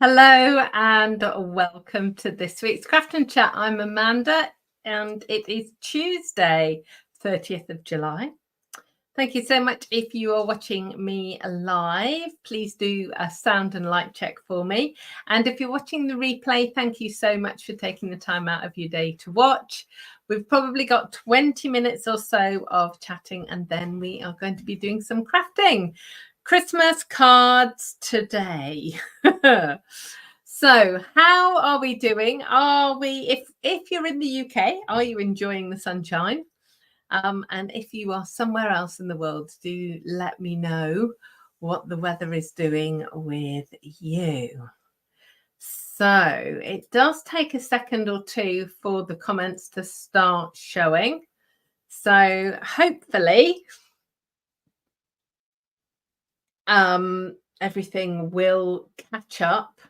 Hello and welcome to this week's Craft and Chat. I'm Amanda and it is Tuesday, 30th of July. Thank you so much. If you are watching me live, please do a sound and light check for me. And if you're watching the replay, thank you so much for taking the time out of your day to watch. We've probably got 20 minutes or so of chatting and then we are going to be doing some crafting. Christmas cards today. So how are we doing? Are we, if you're in the UK, are you enjoying the sunshine? And if you are somewhere else in the world, do let me know what the weather is doing with you. So it does take a second or two for the comments to start showing. So hopefully everything will catch up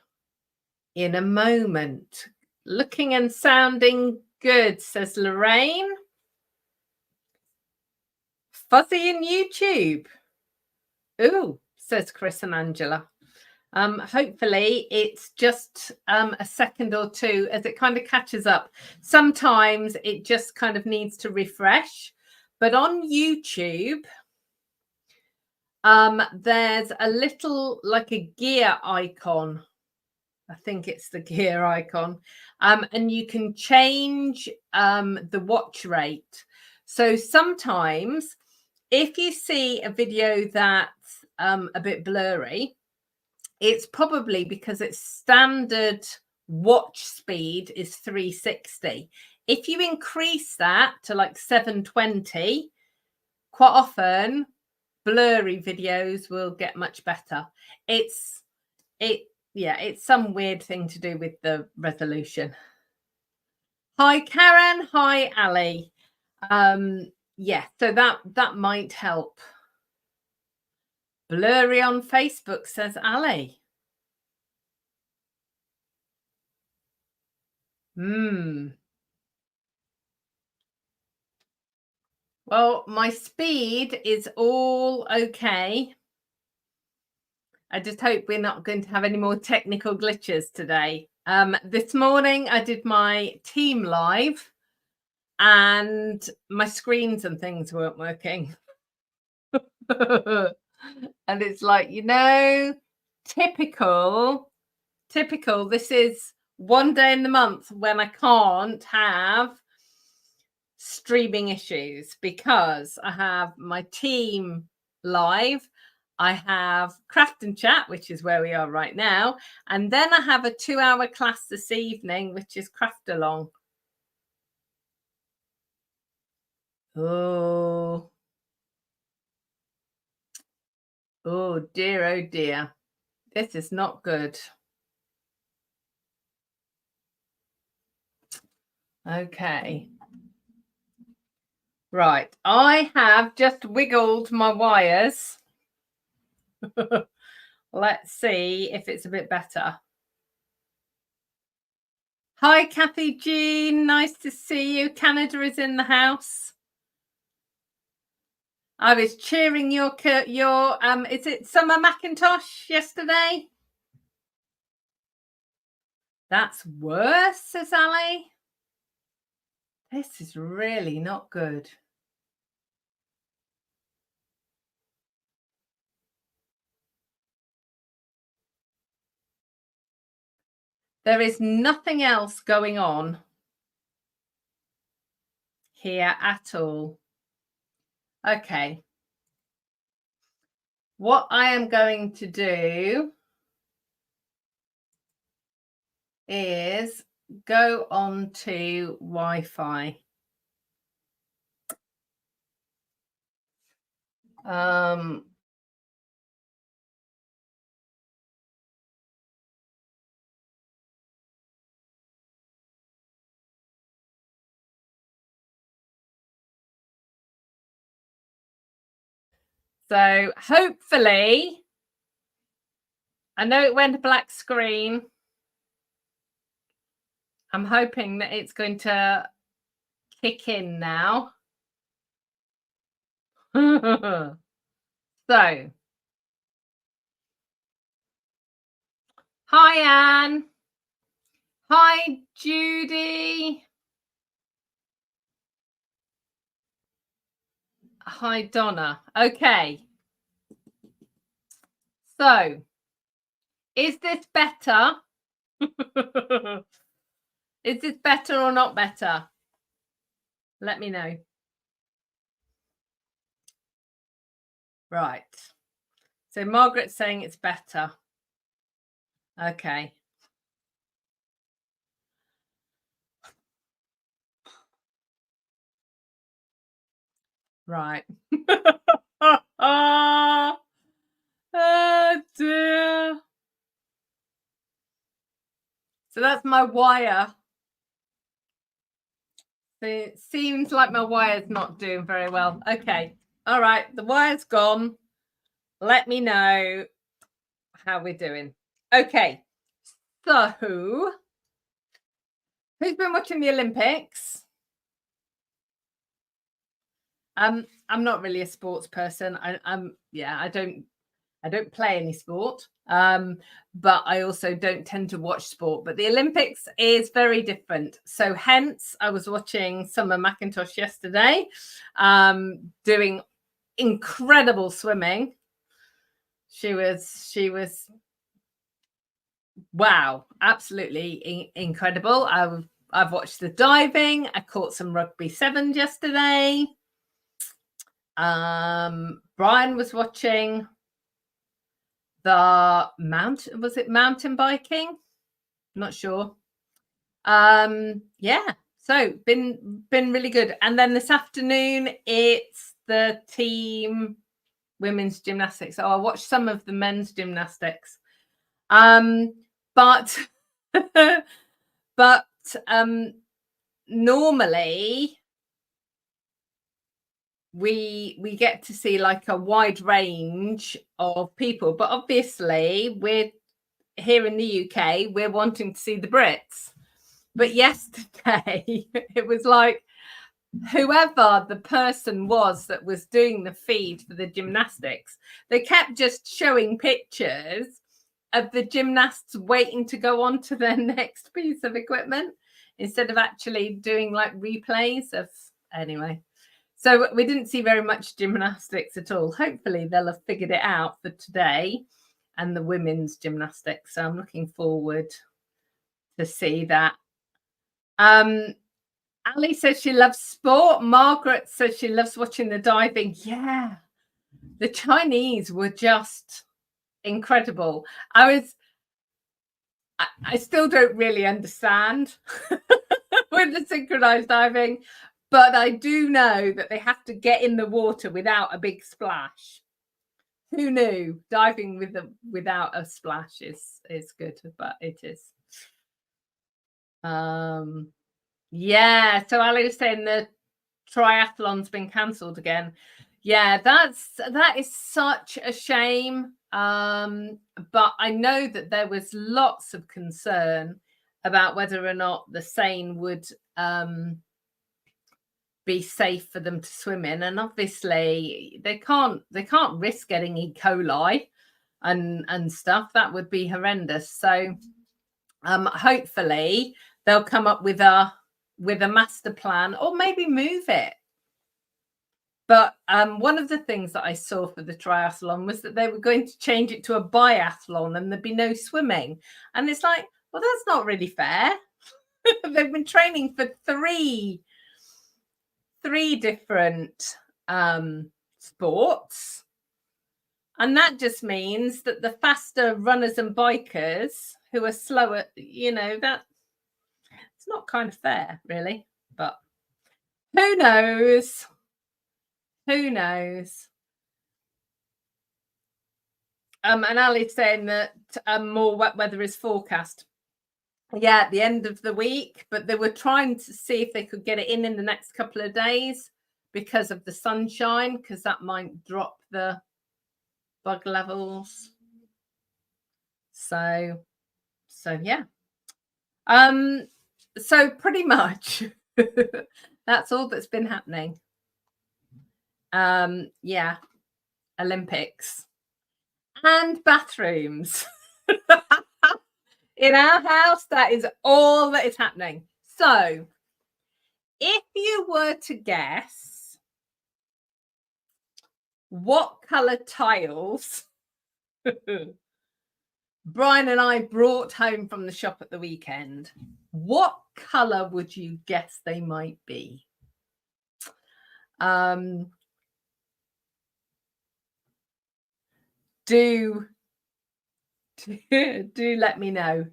in a moment. Looking and sounding good, says Lorraine. Fuzzy in YouTube. Ooh, says Chris and Angela. Hopefully it's just a second or two as it kind of catches up. Sometimes it just kind of needs to refresh. But on YouTube, there's a little like a gear icon. I think it's the gear icon. And you can change the watch rate. So sometimes if you see a video that's a bit blurry, it's probably because its standard watch speed is 360. If you increase that to like 720, quite often blurry videos will get much better. It's some weird thing to do with the resolution. Hi Karen, hi Ali. Yeah, so that might help. Blurry on Facebook, says Ali. Well, my speed is all okay. I just hope we're not going to have any more technical glitches today. This morning I did my team live and my screens and things weren't working. And it's like, typical. This is one day in the month when I can't have streaming issues because I have my team live. I have Craft and Chat, which is where we are right now. And then I have a 2-hour class this evening, which is Craft Along. Oh dear, oh dear. This is not good. Okay. Right. I have just wiggled my wires. Let's see if it's a bit better. Hi, Kathy Jean. Nice to see you. Canada is in the house. I was cheering your is it Summer Macintosh yesterday? That's worse, says Ali. This is really not good. There is nothing else going on here at all. Okay. What I am going to do is go on to Wi-Fi. So hopefully, I know it went a black screen. I'm hoping that it's going to kick in now. So Hi, Anne. Hi, Judy. Hi, Donna. Okay. So, is this better? Is this better or not better? Let me know. Right. So Margaret's saying it's better. Okay. Right. Oh dear. So that's my wire. It seems like my wire's not doing very well. Okay. All right. The wire's gone. Let me know how we're doing. Okay. So, who's been watching the Olympics? I'm not really a sports person. I don't play any sport. But I also don't tend to watch sport. But the Olympics is very different. So hence I was watching Summer McIntosh yesterday, doing incredible swimming. She was wow, absolutely incredible. I've watched the diving. I caught some rugby sevens yesterday. Brian was watching the mountain biking? I'm not sure. Yeah, so been really good. And then this afternoon it's the team women's gymnastics. Oh, I watched some of the men's gymnastics. But normally we get to see like a wide range of people, but obviously we're here in the UK, we're wanting to see the Brits. But yesterday it was like whoever the person was that was doing the feed for the gymnastics, they kept just showing pictures of the gymnasts waiting to go on to their next piece of equipment instead of actually doing like replays of anyway. So we didn't see very much gymnastics at all. Hopefully they'll have figured it out for today and the women's gymnastics. So I'm looking forward to see that. Ali says she loves sport. Margaret says she loves watching the diving. Yeah, the Chinese were just incredible. I still don't really understand with the synchronized diving, but I do know that they have to get in the water without a big splash. Who knew diving without a splash is good, but it is. Yeah, so Ali was saying the triathlon's been cancelled again. Yeah, that is such a shame. But I know that there was lots of concern about whether or not the Seine would be safe for them to swim in, and obviously they can't risk getting E. coli and stuff. That would be horrendous. So hopefully they'll come up with a master plan or maybe move it. But one of the things that I saw for the triathlon was that they were going to change it to a biathlon and there'd be no swimming. And it's like, well, that's not really fair. They've been training for three different sports. And that just means that the faster runners and bikers who are slower, that it's not kind of fair, really. But who knows? Who knows? And Ali's saying that more wet weather is forecast. Yeah, at the end of the week, but they were trying to see if they could get it in the next couple of days because of the sunshine, because that might drop the bug levels. So yeah. So pretty much that's all that's been happening. Yeah, Olympics and bathrooms. In our house, that is all that is happening. So, if you were to guess what color tiles Brian and I brought home from the shop at the weekend, what color would you guess they might be? Do let me know.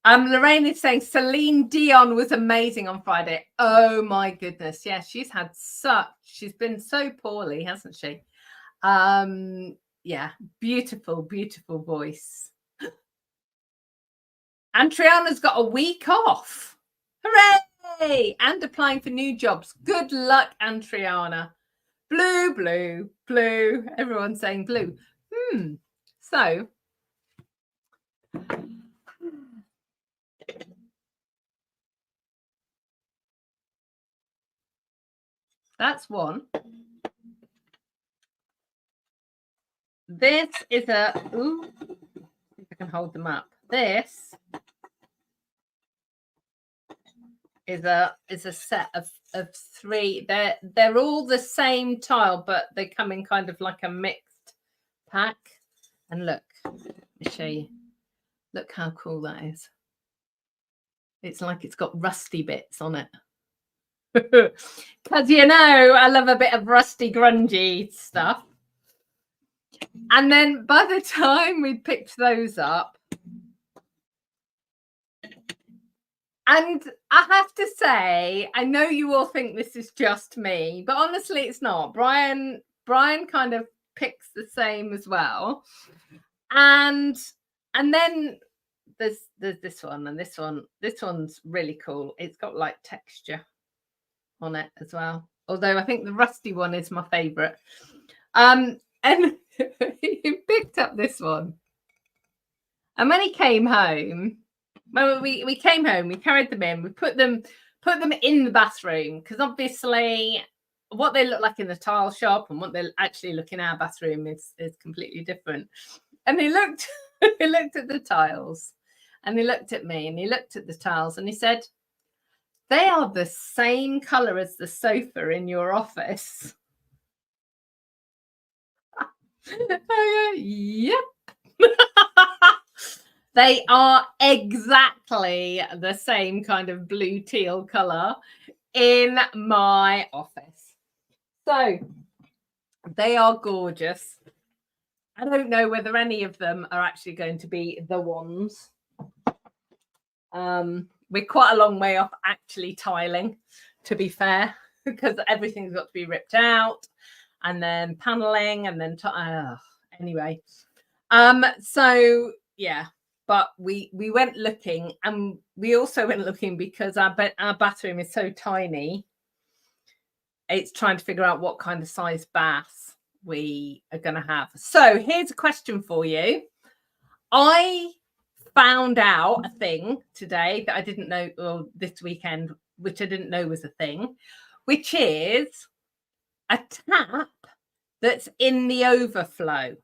Lorraine is saying Celine Dion was amazing on Friday. Oh my goodness. Yeah, she's been so poorly, hasn't she? Yeah, beautiful, beautiful voice. And Triana's got a week off. Hooray! And applying for new jobs. Good luck, Triana. Blue, blue, blue. Everyone's saying blue. So that's one. This is ooh, if I can hold them up. This is a set of three. They're all the same tile, but they come in kind of like a mixed pack. And look, let me show you. Look how cool that is. It's like it's got rusty bits on it. Because, you know, I love a bit of rusty, grungy stuff. And then by the time we picked those up, and I have to say, I know you all think this is just me, but honestly, it's not. Brian kind of picks the same as well. And then there's this one and this one. This one's really cool. It's got like texture on it as well. Although I think the rusty one is my favorite. And he picked up this one. And when he came home, well, we came home, we carried them in, we put them in the bathroom, because obviously what they look like in the tile shop and what they actually look in our bathroom is completely different. And he looked at the tiles, and he looked at me, and he looked at the tiles, and he said, "They are the same color as the sofa in your office." Yep. They are exactly the same kind of blue teal color in my office. So they are gorgeous. I don't know whether any of them are actually going to be the ones. We're quite a long way off actually tiling, to be fair, because everything's got to be ripped out and then paneling and then anyway. So yeah. But we went looking, and we also went looking because our bathroom is so tiny. It's trying to figure out what kind of size bath we are going to have. So here's a question for you. I found out a thing today that I didn't know, or this weekend, which I didn't know was a thing, which is a tap that's in the overflow.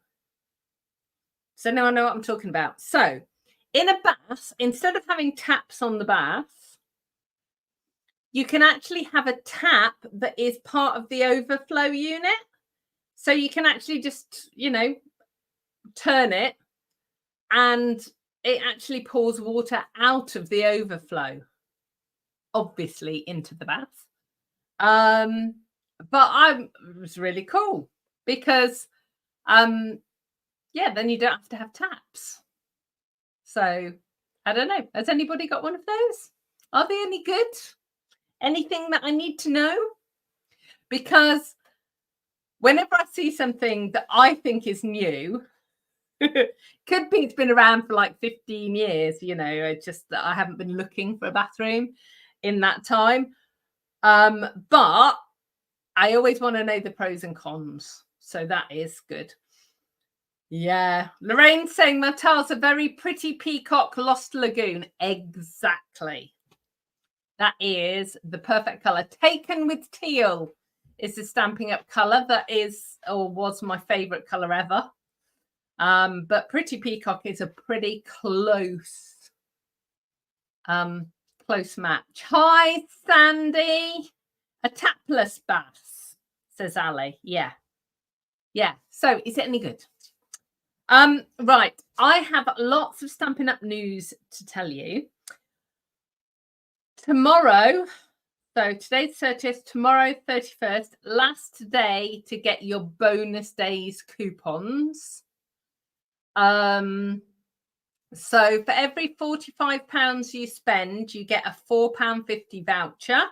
So now I know what I'm talking about. So in a bath, instead of having taps on the bath, you can actually have a tap that is part of the overflow unit. So you can actually just, you know, turn it, and it actually pours water out of the overflow, obviously into the bath. But it was really cool because, yeah, then you don't have to have taps. So I don't know. Has anybody got one of those? Are they any good? Anything that I need to know? Because whenever I see something that I think is new, could be it's been around for like 15 years, you know, it's just that I haven't been looking for a bathroom in that time. But I always want to know the pros and cons. So that is good. Yeah. Lorraine's saying my tiles are very pretty peacock lost lagoon. Exactly. That is the perfect color. Taken with teal is the Stampin' Up color that is, or was, my favorite color ever. But Pretty Peacock is a pretty close match. Hi, Sandy. A tapless bass, says Ali. Yeah. So is it any good? Right. I have lots of Stampin' Up news to tell you. Tomorrow, so today's 30th, tomorrow 31st, last day to get your bonus days coupons. So for every £45 you spend, you get a £4.50 voucher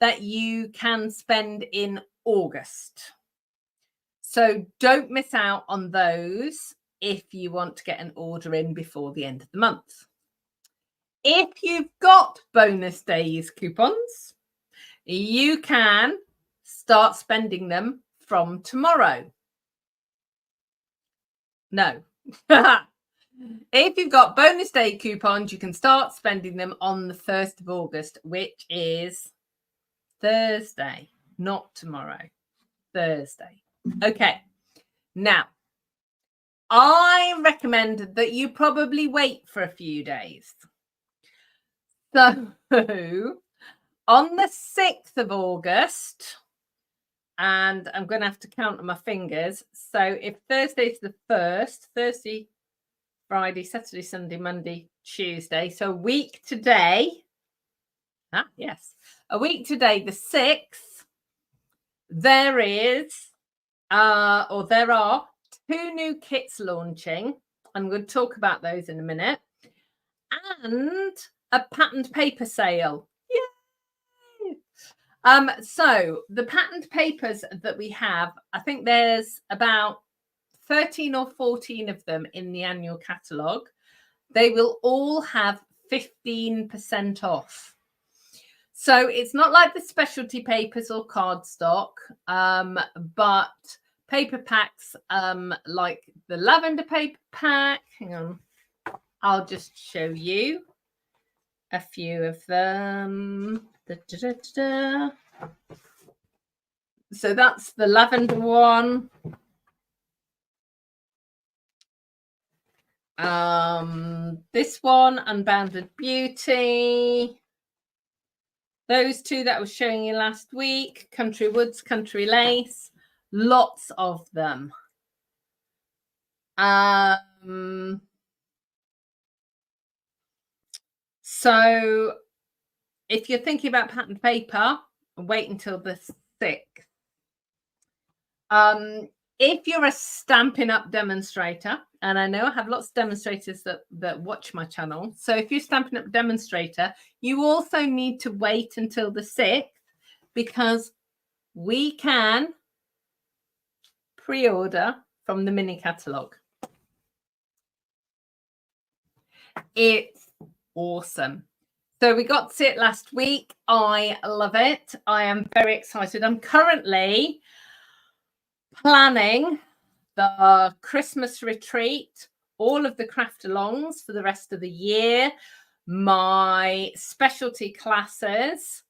that you can spend in August. So don't miss out on those if you want to get an order in before the end of the month. If you've got bonus days coupons, you can start spending them from tomorrow. No. If you've got bonus day coupons, you can start spending them on the 1st of August, which is Thursday, not tomorrow. Thursday. Okay. Now, I recommend that you probably wait for a few days. So, on the 6th of August, and I'm going to have to count on my fingers. So, if Thursday's the 1st, Thursday, Friday, Saturday, Sunday, Monday, Tuesday. So, a week today. Yes. A week today, the 6th, there are 2 new kits launching. I'm going to talk about those in a minute. And a patterned paper sale. Yay! So the patterned papers that we have, I think there's about 13 or 14 of them in the annual catalogue. They will all have 15% off. So it's not like the specialty papers or cardstock, but paper packs like the lavender paper pack. Hang on, I'll just show you a few of them. So that's the lavender one. This one, Unbounded Beauty. Those 2 that I was showing you last week, Country Woods, Country Lace, lots of them. So if you're thinking about patterned paper, wait until the 6th. If you're a Stampin' Up demonstrator, and I know I have lots of demonstrators that watch my channel. So if you're a Stampin' Up demonstrator, you also need to wait until the 6th because we can pre-order from the mini catalogue. It's awesome. So we got to see it last week. I love it. I am very excited. I'm currently planning the Christmas retreat, all of the craft alongs for the rest of the year, my specialty classes.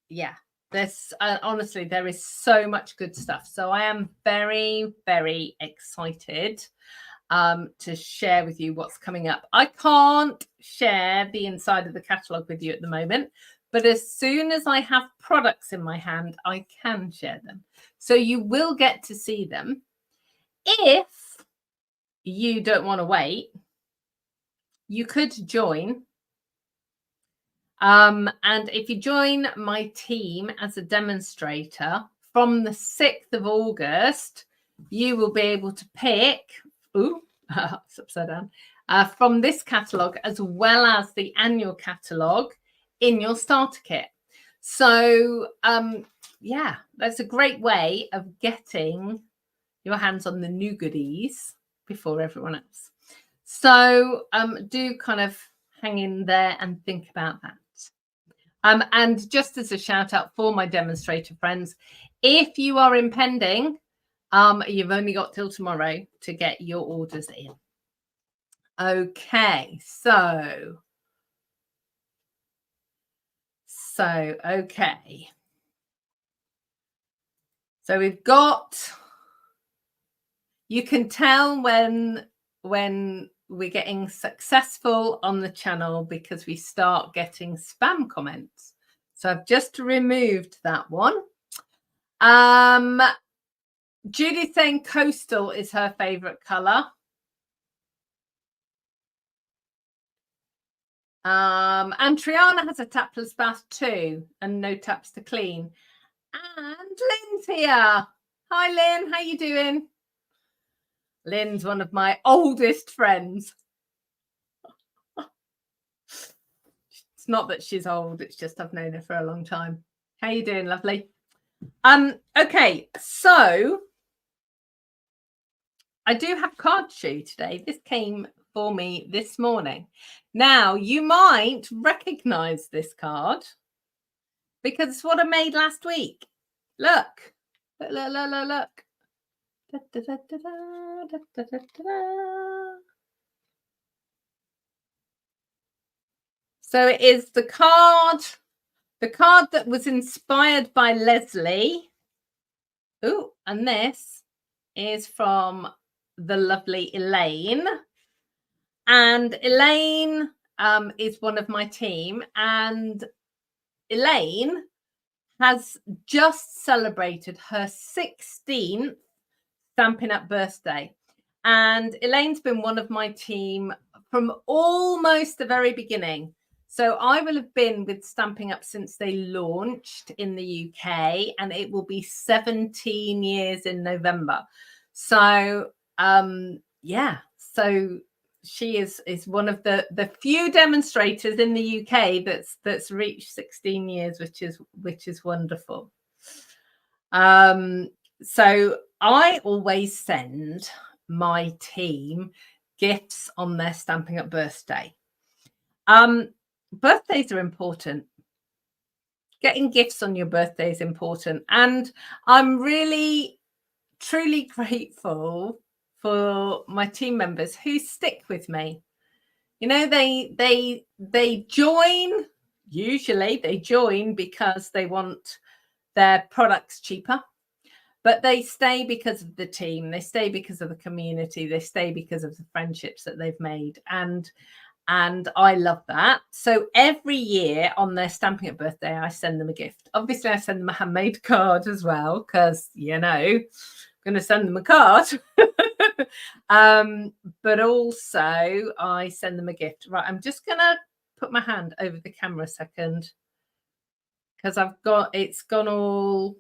Yeah, there's honestly, there is so much good stuff. So I am very, very excited to share with you what's coming up. I can't share the inside of the catalogue with you at the moment, but as soon as I have products in my hand, I can share them. So you will get to see them. If you don't want to wait, you could join. And if you join my team as a demonstrator from the 6th of August, you will be able to pick, it's upside down, from this catalogue as well as the annual catalogue in your starter kit. So, yeah, that's a great way of getting your hands on the new goodies before everyone else. So do kind of hang in there and think about that. And just as a shout out for my demonstrator friends, if you are impending, you've only got till tomorrow to get your orders in. Okay, so okay. So we've got, You can tell when we're getting successful on the channel because we start getting spam comments. So I've just removed that one. Judy saying coastal is her favorite color. And Triana has a tapless bath too, and no taps to clean. And Lynn's here. Hi, Lynn. How you doing? Lynn's one of my oldest friends. It's not that she's old. It's just I've known her for a long time. How you doing, lovely? Okay, so I do have a card to show you today. This came for me this morning. Now, you might recognize this card because it's what I made last week. Look. Look, look, look, look, look. Da, da, da, da, da, da, da, da. So it is the card that was inspired by Leslie. Oh, and this is from the lovely Elaine. And Elaine is one of my team. And Elaine has just celebrated her 16th Stampin' Up birthday. And Elaine's been one of my team from almost the very beginning. So I will have been with Stampin' Up since they launched in the UK, and it will be 17 years in November. So yeah, so she is one of the few demonstrators in the UK that's reached 16 years, which is wonderful. So I always send my team gifts on their Stampin' Up birthday. Birthdays are important. Getting gifts on your birthday is important. And I'm really, truly grateful for my team members who stick with me. You know, they join, usually they join because they want their products cheaper, but they stay because of the team. They stay because of the community. They stay because of the friendships that they've made. And I love that. So every year on their Stampin' Up birthday, I send them a gift. Obviously, I send them a handmade card as well, because, you know, I'm going to send them a card. But also I send them a gift. Right, I'm just going to put my hand over the camera a second, because it's gone all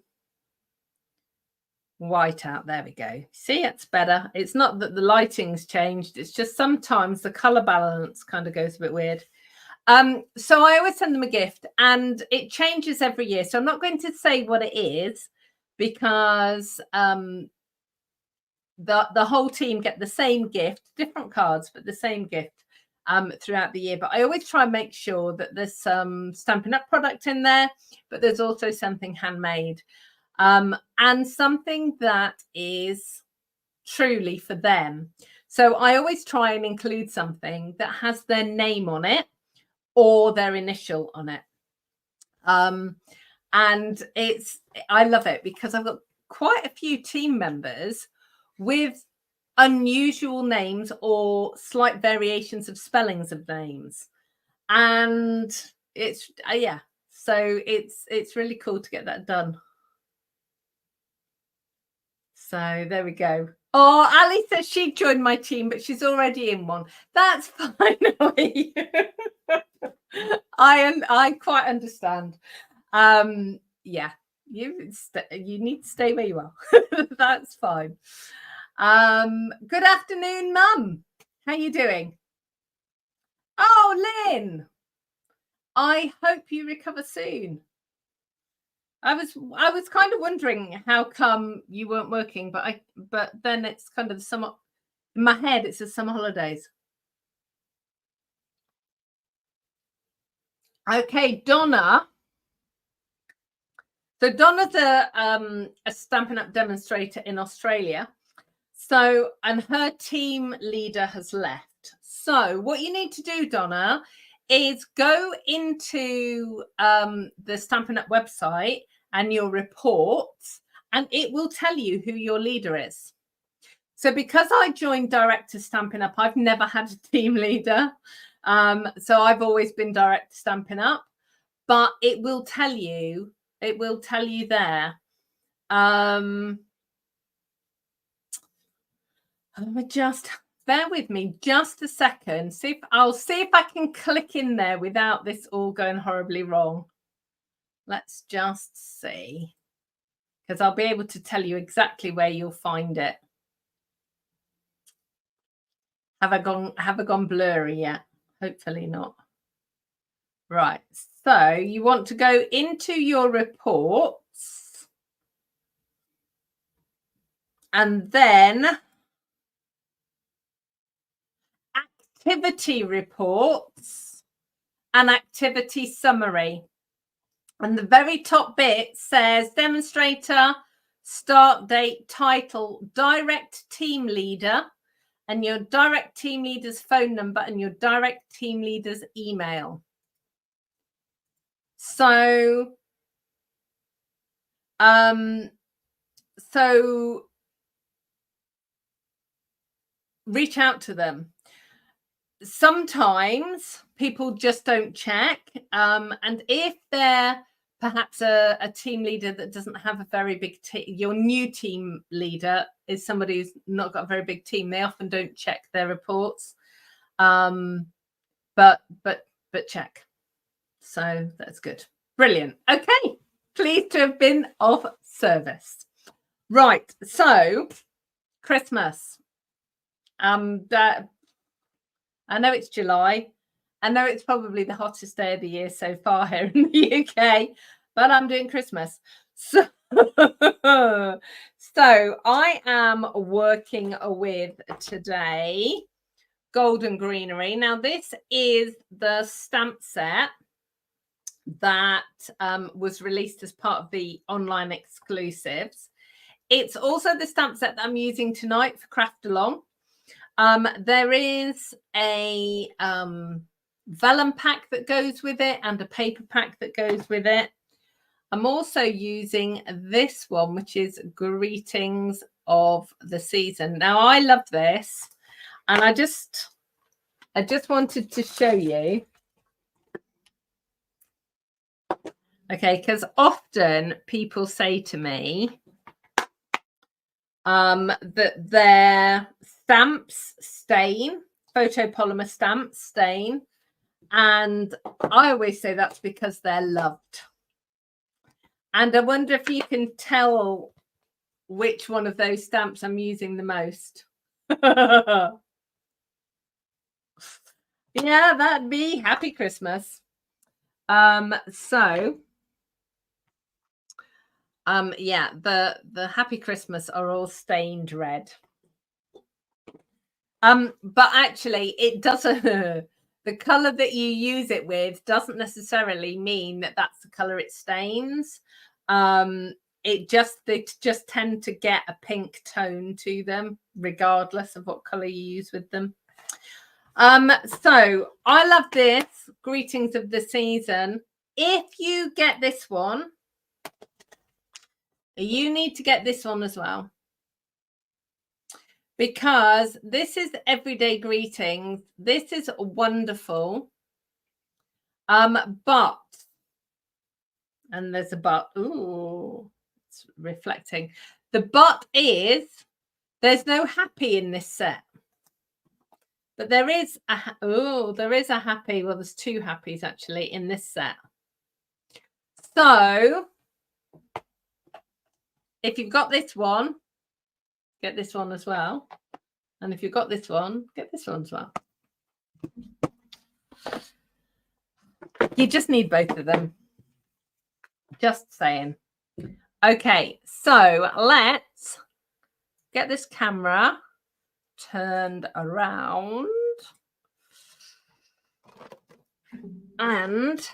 white out. There we go. See, it's better. It's not that the lighting's changed, it's just sometimes the color balance kind of goes a bit weird. So I always send them a gift, and it changes every year, so I'm not going to say what it is, because the whole team get the same gift, different cards, but the same gift throughout the year. But I always try and make sure that there's some Stampin' Up product in there, but there's also something handmade. And something that is truly for them. So I always try and include something that has their name on it or their initial on it. And I love it because I've got quite a few team members with unusual names or slight variations of spellings of names. And it's, yeah, so it's really cool to get that done. So there we go. Oh, Ali says she joined my team, but she's already in one. That's fine. I quite understand. Yeah, you need to stay where you are. That's fine. Good afternoon, Mum. How you doing? Oh, Lynn. I hope you recover soon. I was kind of wondering how come you weren't working, but then it's kind of summer. In my head, it's the summer holidays. Okay, Donna. So Donna's a Stampin' Up demonstrator in Australia. So, and her team leader has left. So what you need to do, Donna, is go into the Stampin' Up website and your reports, and it will tell you who your leader is. So because I joined direct to Stampin' Up, I've never had a team leader. So I've always been direct to Stampin' Up, but it will tell you there. Just bear with me just a second. I'll see if I can click in there without this all going horribly wrong. Let's just see, because I'll be able to tell you exactly where you'll find it. Have I gone blurry yet? Hopefully not. Right. So you want to go into your reports and then activity reports and activity summary. And the very top bit says demonstrator, start date, title, direct team leader, and your direct team leader's phone number and your direct team leader's email. So, reach out to them. Sometimes people just don't check. And if they're perhaps a team leader that doesn't have a very big team, your new team leader is somebody who's not got a very big team, they often don't check their reports. But check. So that's good. Brilliant. Okay. Pleased to have been of service. Right. So Christmas. I know it's July. I know it's probably the hottest day of the year so far here in the UK, but I'm doing Christmas. So I am working with today Golden Greenery. Now, this is the stamp set that was released as part of the online exclusives. It's also the stamp set that I'm using tonight for Craft Along. There is a vellum pack that goes with it and a paper pack that goes with it. I'm also using this one, which is Greetings of the Season. Now, I love this, and I just wanted to show you. Okay, because often people say to me that their stamps stain, photopolymer stamps stain, and I always say that's because they're loved. And I wonder if you can tell which one of those stamps I'm using the most. Yeah, that'd be Happy Christmas. Yeah, the Happy Christmas are all stained red. But actually it doesn't the color that you use it with doesn't necessarily mean that that's the color it stains. They just tend to get a pink tone to them regardless of what color you use with them. So I love this Greetings of the Season. If you get this one, you need to get this one as well, because this is everyday greetings. This is wonderful. But, and there's a but. Ooh, it's reflecting. The but is there's no happy in this set. But there is a happy. Well, there's two happies actually in this set. So if you've got this one, get this one as well. And if you've got this one, get this one as well. You just need both of them. Just saying. Okay, so let's get this camera turned around and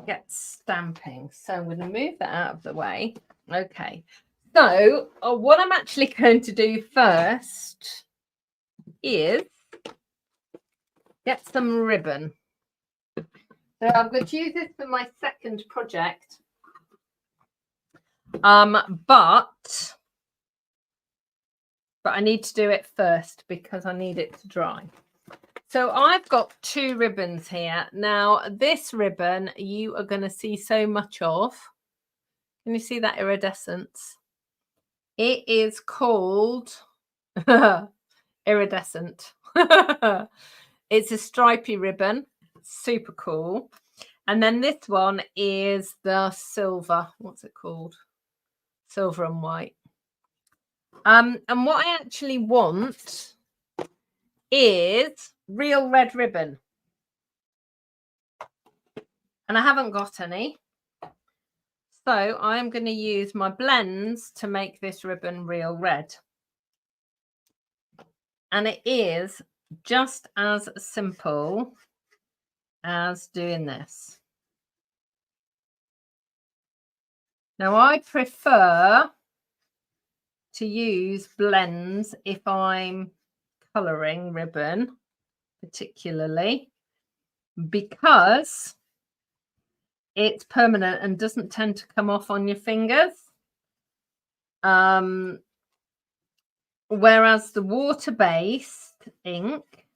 get stamping. So I'm going to move that out of the way. Okay, so what I'm actually going to do first is get some ribbon. So I'm going to use this for my second project. But I need to do it first because I need it to dry. So I've got 2 ribbons here. Now, this ribbon you are going to see so much of. Can you see that iridescence? It is called iridescent. It's a stripy ribbon. Super cool. And then this one is the silver. What's it called? Silver and white. And what I actually want is real red ribbon. And I haven't got any. So I'm going to use my blends to make this ribbon real red. And it is just as simple as doing this. Now I prefer to use blends if I'm colouring ribbon, particularly because it's permanent and doesn't tend to come off on your fingers. Whereas the water-based ink,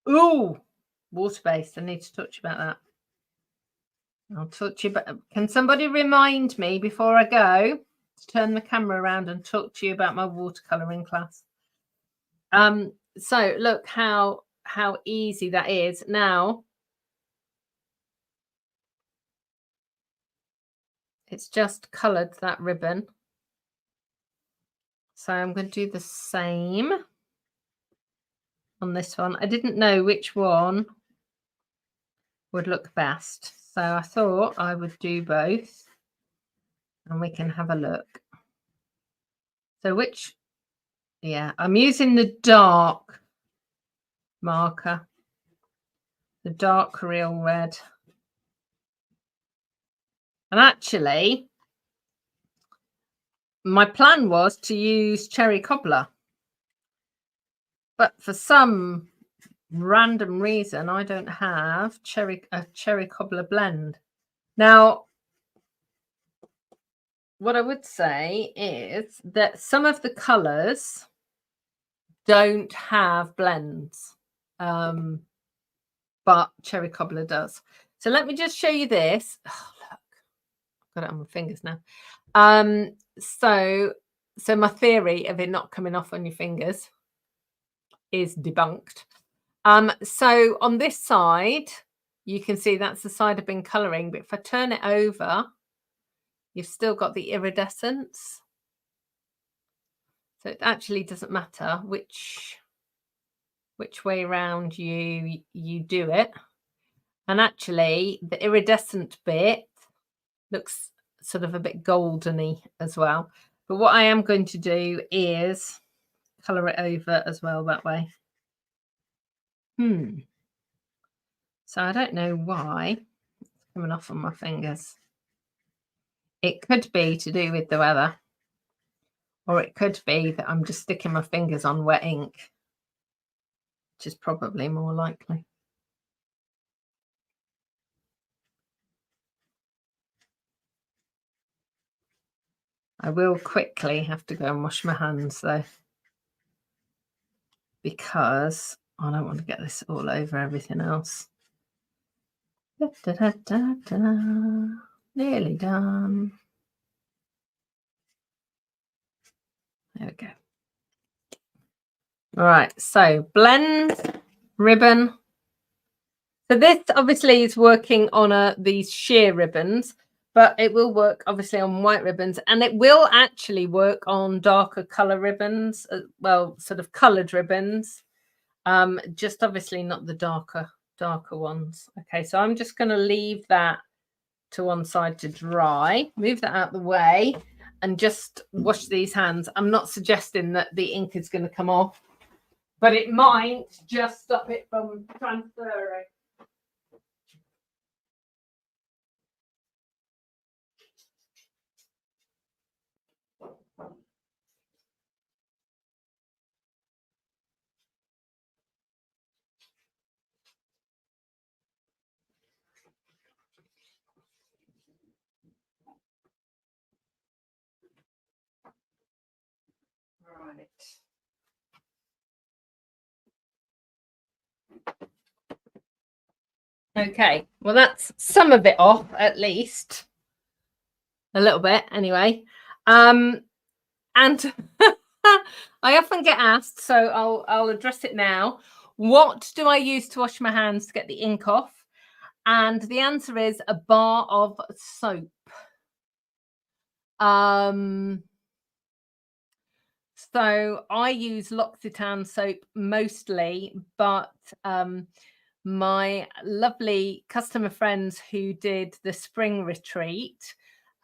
water-based, I need to touch about that. I'll touch you, but can somebody remind me before I go to turn the camera around and talk to you about my watercolouring class? So look how easy that is. Now it's just coloured that ribbon. So I'm going to do the same on this one. I didn't know which one would look best, so I thought I would do both and we can have a look. So I'm using the dark marker, the dark real red. And actually my plan was to use cherry cobbler, but for some random reason I don't have a cherry cobbler blend. Now what I would say is that some of the colors don't have blends, but cherry cobbler does. So let me just show you this. Oh, look, I've got it on my fingers now. So my theory of it not coming off on your fingers is debunked. So on this side, you can see that's the side I've been colouring, but if I turn it over, you've still got the iridescence. So it actually doesn't matter which way around you do it. And actually the iridescent bit looks sort of a bit goldeny as well. But what I am going to do is colour it over as well that way. So I don't know why it's coming off on my fingers. It could be to do with the weather, or it could be that I'm just sticking my fingers on wet ink, which is probably more likely. I will quickly have to go and wash my hands though, because I don't want to get this all over everything else. Da, da, da, da. Nearly done. There we go. All right, so blend, ribbon. So this obviously is working on these sheer ribbons, but it will work obviously on white ribbons, and it will actually work on darker color ribbons, well, sort of colored ribbons, just obviously not the darker ones. Okay, so I'm just going to leave that to one side to dry, move that out the way, and just wash these hands. I'm not suggesting that the ink is going to come off, but it might just stop it from transferring. Okay, well, that's some of it off, at least a little bit anyway. And I often get asked, so I'll address it now. What do I use to wash my hands to get the ink off? And the answer is a bar of soap. So I use L'Occitane soap mostly, but my lovely customer friends who did the spring retreat,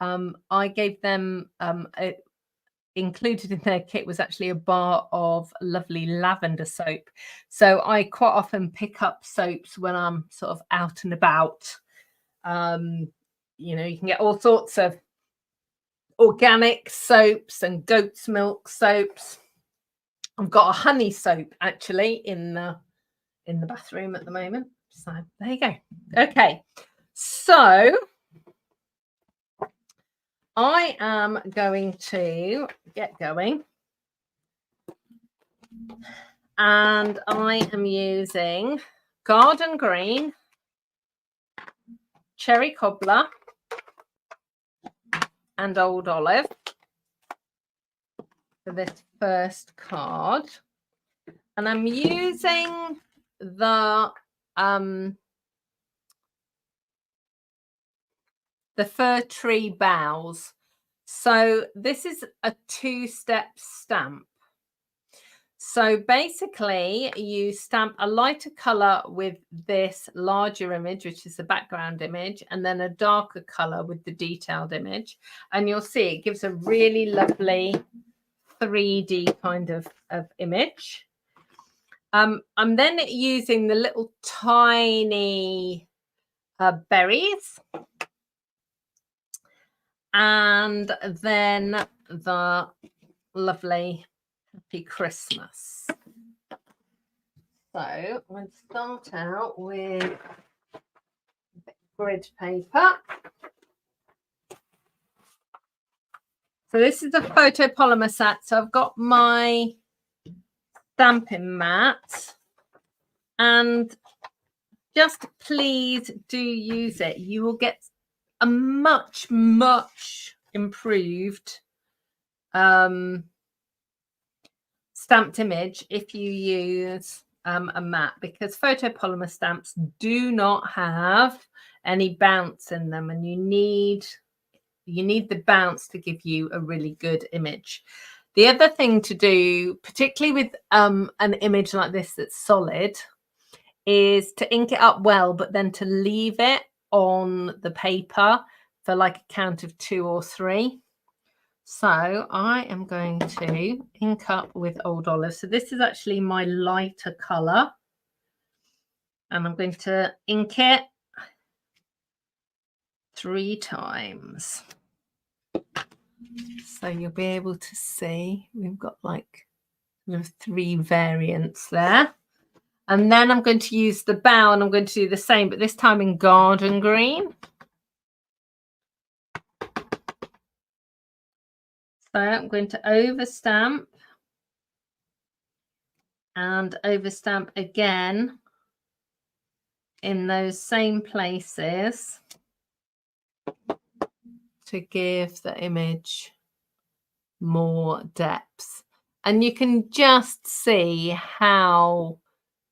I gave them included in their kit was actually a bar of lovely lavender soap. So I quite often pick up soaps when I'm sort of out and about. You know, you can get all sorts of organic soaps and goat's milk soaps. I've got a honey soap actually in the bathroom at the moment. So there you go. Okay, so I am going to get going, and I am using Garden Green, Cherry Cobbler, and Old Olive for this first card. And I'm using the fir tree boughs. So this is a 2-step stamp. So basically you stamp a lighter color with this larger image, which is the background image, and then a darker color with the detailed image. And you'll see it gives a really lovely 3D kind of image. I'm then using the little tiny berries, and then the lovely Happy Christmas. So I'm going to start out with grid paper. So this is the photopolymer set. So I've got my stamping mat, and just please do use it. You will get a much improved stamped image if you use a mat, because photopolymer stamps do not have any bounce in them, and you need the bounce to give you a really good image. The other thing to do, particularly with an image like this that's solid, is to ink it up well, but then to leave it on the paper for like a count of 2 or 3. So I am going to ink up with Old Olive. So this is actually my lighter color, and I'm going to ink it 3 times. So you'll be able to see we've got like 3 variants there. And then I'm going to use the bow, and I'm going to do the same, but this time in Garden Green. So I'm going to overstamp and overstamp again in those same places to give the image more depth. And you can just see how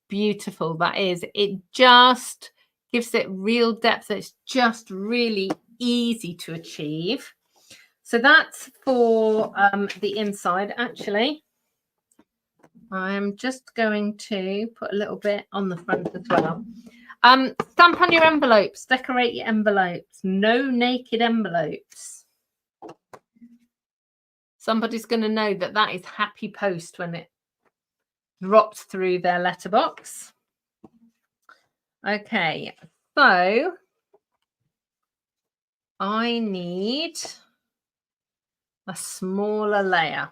beautiful that is. It just gives it real depth. It's just really easy to achieve. So that's for the inside. Actually, I'm just going to put a little bit on the front as well. Stamp on your envelopes, decorate your envelopes. No naked envelopes. Somebody's going to know that that is happy post when it drops through their letterbox. Okay, so I need a smaller layer.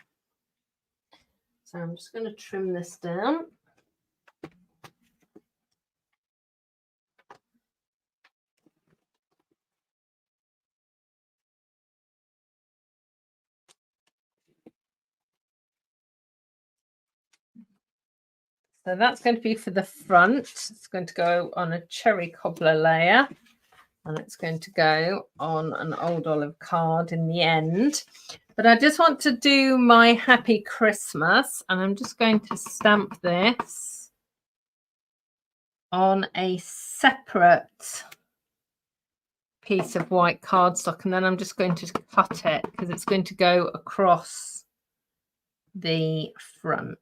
So I'm just going to trim this down. So that's going to be for the front. It's going to go on a cherry cobbler layer, and it's going to go on an old olive card in the end. But I just want to do my Happy Christmas, and I'm just going to stamp this on a separate piece of white cardstock, and then I'm just going to cut it because it's going to go across the front.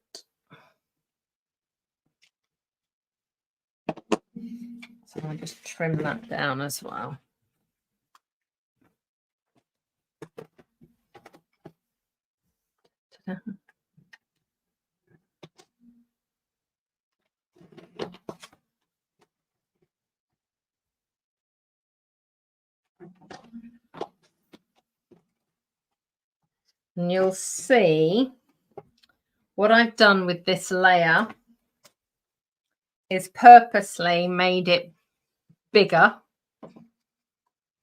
So I'll just trim that down as well. Ta-da. And you'll see what I've done with this layer is purposely made it bigger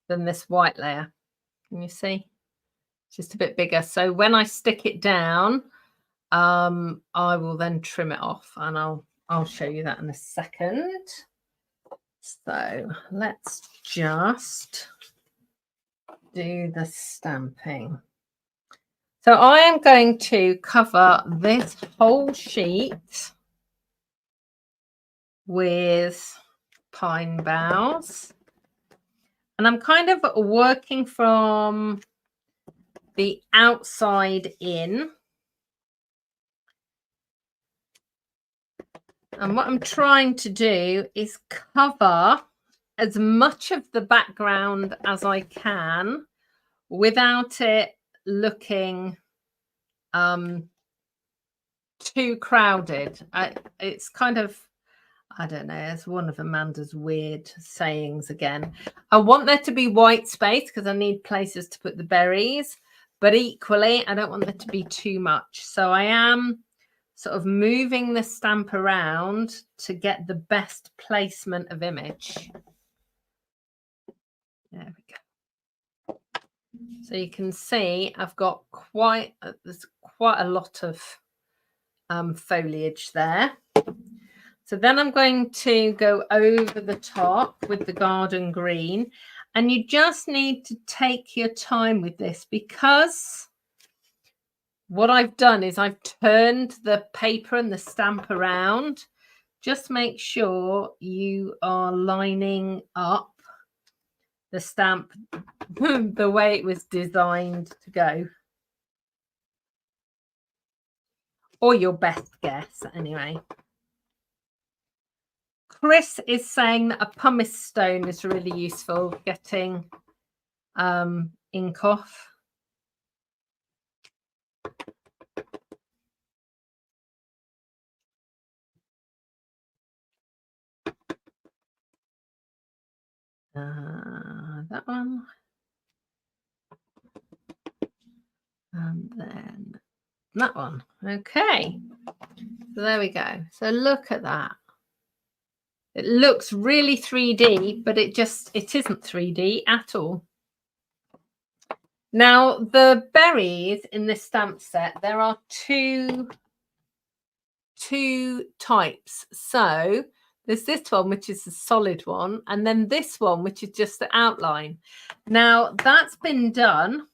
than this white layer. Can you see? It's just a bit bigger. So when I stick it down, I will then trim it off, and I'll show you that in a second. So let's just do the stamping. So I am going to cover this whole sheet with pine boughs, and I'm kind of working from the outside in. And what I'm trying to do is cover as much of the background as I can without it looking too crowded. It's kind of, I don't know, it's one of Amanda's weird sayings again. I want there to be white space because I need places to put the berries, but equally I don't want there to be too much. So I am sort of moving the stamp around to get the best placement of image. There we go. So you can see I've got there's quite a lot of foliage there. So then I'm going to go over the top with the garden green, and you just need to take your time with this, because what I've done is I've turned the paper and the stamp around. Just make sure you are lining up the stamp the way it was designed to go. Or your best guess, anyway. Chris is saying that a pumice stone is really useful getting ink off. That one. And then that one. Okay. So there we go. So look at that. It looks really 3D, but it isn't 3D at all. Now, the berries in this stamp set, there are two types. So there's this one, which is the solid one, and then this one, which is just the outline. Now, that's been done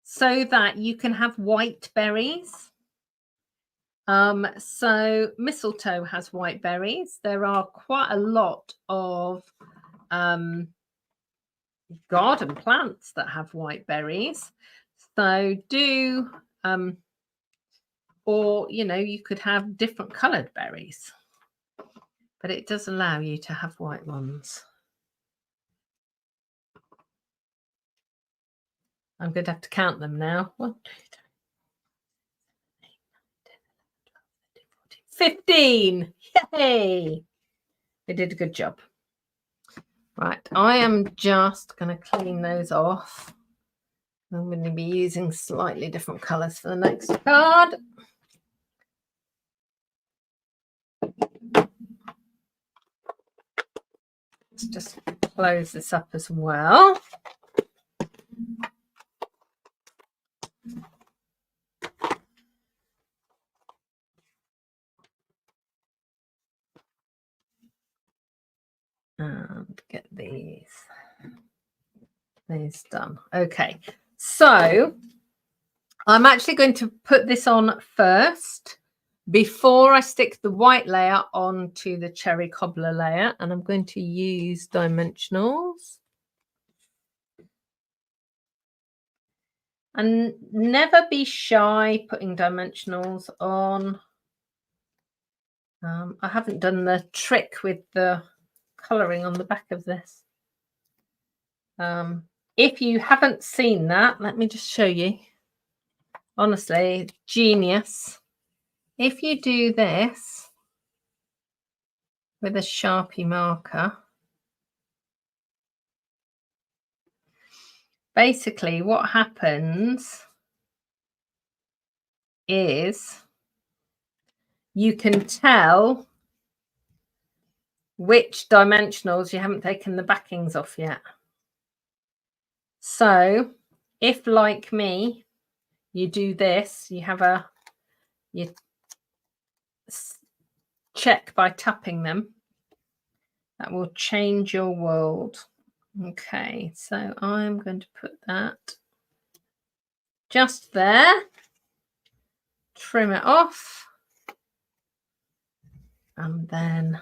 so that you can have white berries. So mistletoe has white berries. There are quite a lot of garden plants that have white berries. So do or you could have different colored berries, but it does allow you to have white ones. I'm going to have to count them now. 1, 2, 3, 4, 8, 9, 10, 11, 12, 13, 14, 15. Yay! They did a good job. Right, I am just going to clean those off. I'm going to be using slightly different colors for the next card. Let's just close this up as well. is done. Okay, so I'm actually going to put this on first before I stick the white layer onto the cherry cobbler layer, and I'm going to use dimensionals. And never be shy putting dimensionals on. I haven't done the trick with the colouring on the back of this. If you haven't seen that, let me just show you. Honestly, genius. If you do this with a Sharpie marker, basically what happens is you can tell which dimensionals you haven't taken the backings off yet. So if, like me, you do this, you check by tapping them, that will change your world. Okay, so I'm going to put that just there, trim it off, and then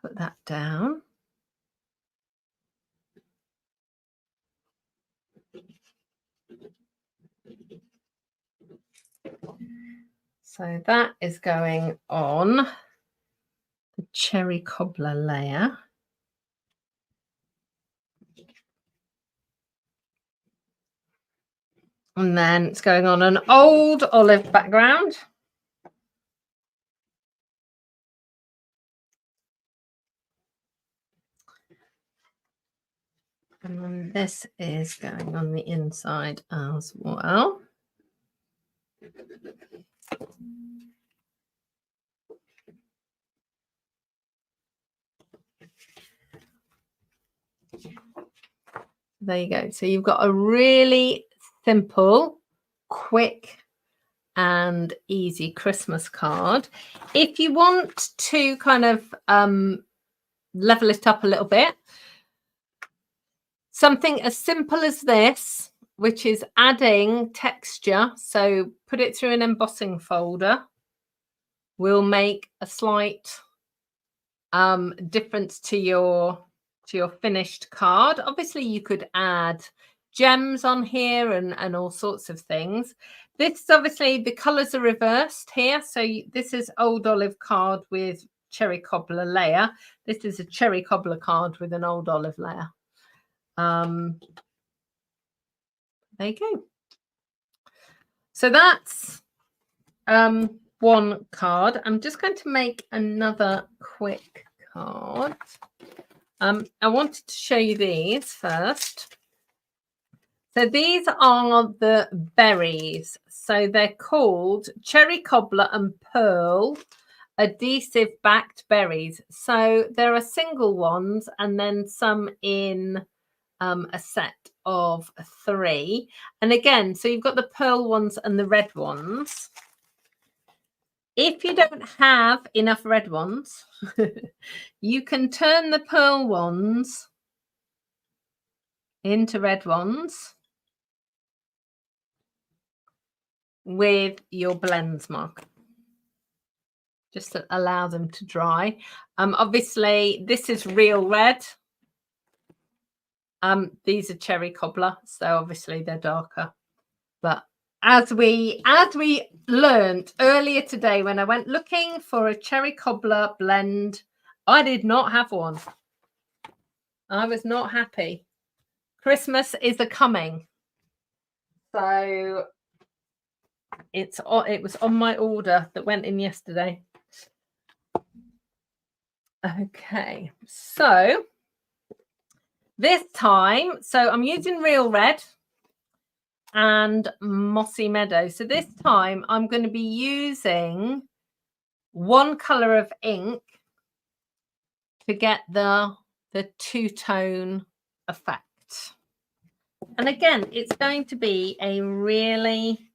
put that down. So that is going on the cherry cobbler layer. And then it's going on an old olive background. And then this is going on the inside as well. There you go. So you've got a really simple, quick and easy Christmas card. If you want to kind of level it up a little bit, something as simple as this, which is adding texture, so put it through an embossing folder, will make a slight difference to your finished card. Obviously you could add gems on here and all sorts of things. This is obviously, the colors are reversed here, so this is old olive card with cherry cobbler layer. This is a cherry cobbler card with an old olive layer. There you go. So that's one card. I'm just going to make another quick card. I wanted to show you these first. So these are the berries. So they're called Cherry Cobbler and Pearl Adhesive Backed Berries. So there are single ones and then some in a set of 3. And again, so you've got the pearl ones and the red ones. If you don't have enough red ones, you can turn the pearl ones into red ones with your blends marker, just to allow them to dry. Obviously this is real red. These are cherry cobbler, so obviously they're darker. But as we learned earlier today, when I went looking for a cherry cobbler blend, I did not have one. I was not happy. Christmas is a coming, so it was on my order that went in yesterday. Okay, so this time, so I'm using real red and Mossy Meadow. So this time I'm going to be using one color of ink to get the two-tone effect. And again, it's going to be a really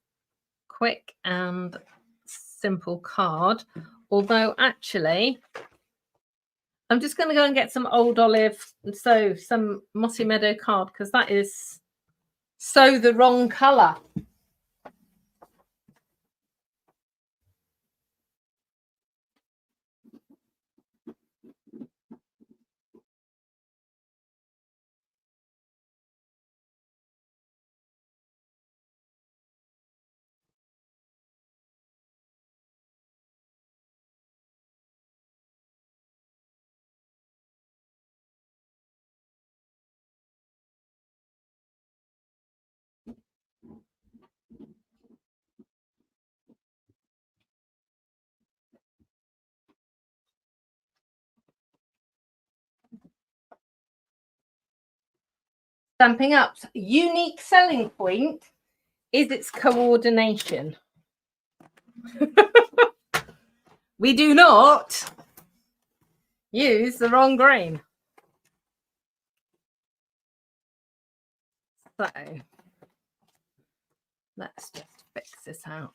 quick and simple card, although actually I'm just going to go and get some Old Olive, so some Mossy Meadow card, because that is so the wrong colour. Stampin' Up's unique selling point is its coordination. We do not use the wrong green. So let's just fix this out.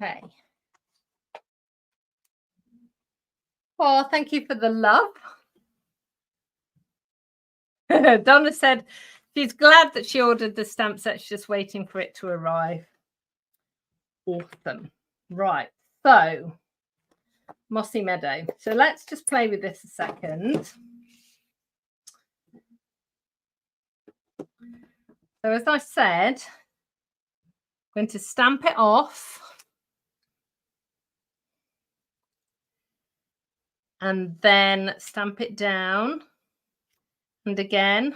Okay. Well, thank you for the love. Donna said she's glad that she ordered the stamp set. She's just waiting for it to arrive. Awesome. Right. So, Mossy Meadow. So let's just play with this a second. So as I said, I'm going to stamp it off. And then stamp it down. And again.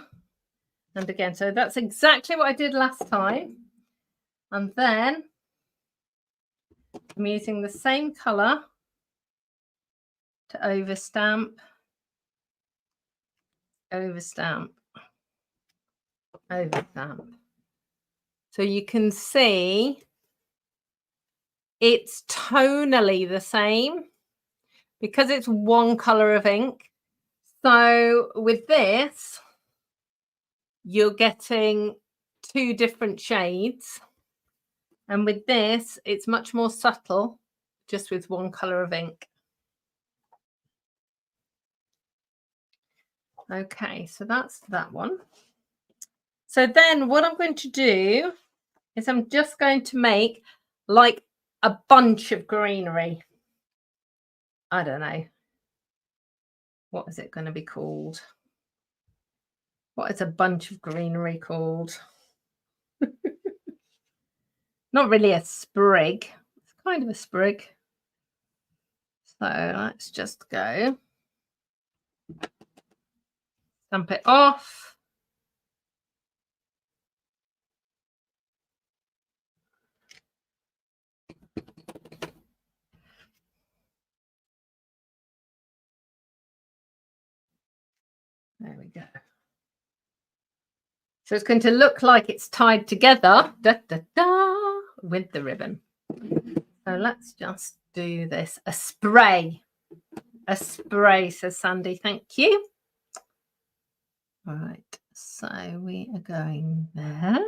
And again. So that's exactly what I did last time. And then I'm using the same colour to overstamp, overstamp, overstamp. So you can see it's tonally the same because it's one colour of ink. So with this, you're getting two different shades. And with this, it's much more subtle, just with one colour of ink. Okay, so that's that one. So then what I'm going to do is I'm just going to make like a bunch of greenery. I don't know. What is it going to be called? What is a bunch of greenery called? Not really a sprig. It's kind of a sprig. So let's just go. Stamp it off. There we go. So it's going to look like it's tied together with the ribbon. So let's just do this. A spray. A spray, says Sandy. Thank you. All right. So we are going there.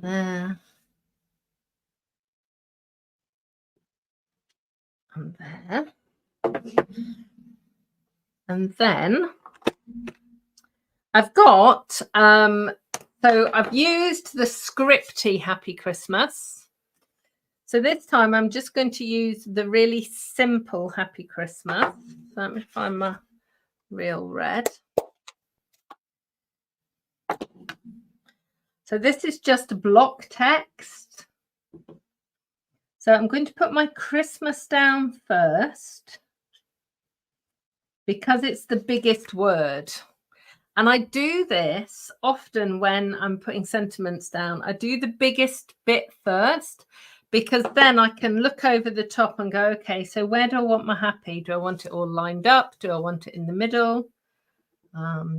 There. And there. And then I've got, so I've used the scripty Happy Christmas. So this time I'm just going to use the really simple Happy Christmas. So let me find my real red. So this is just block text. So I'm going to put my Christmas down first because it's the biggest word. And I do this often when I'm putting sentiments down. I do the biggest bit first because then I can look over the top and go, okay, so where do I want my happy? Do I want it all lined up? Do I want it in the middle?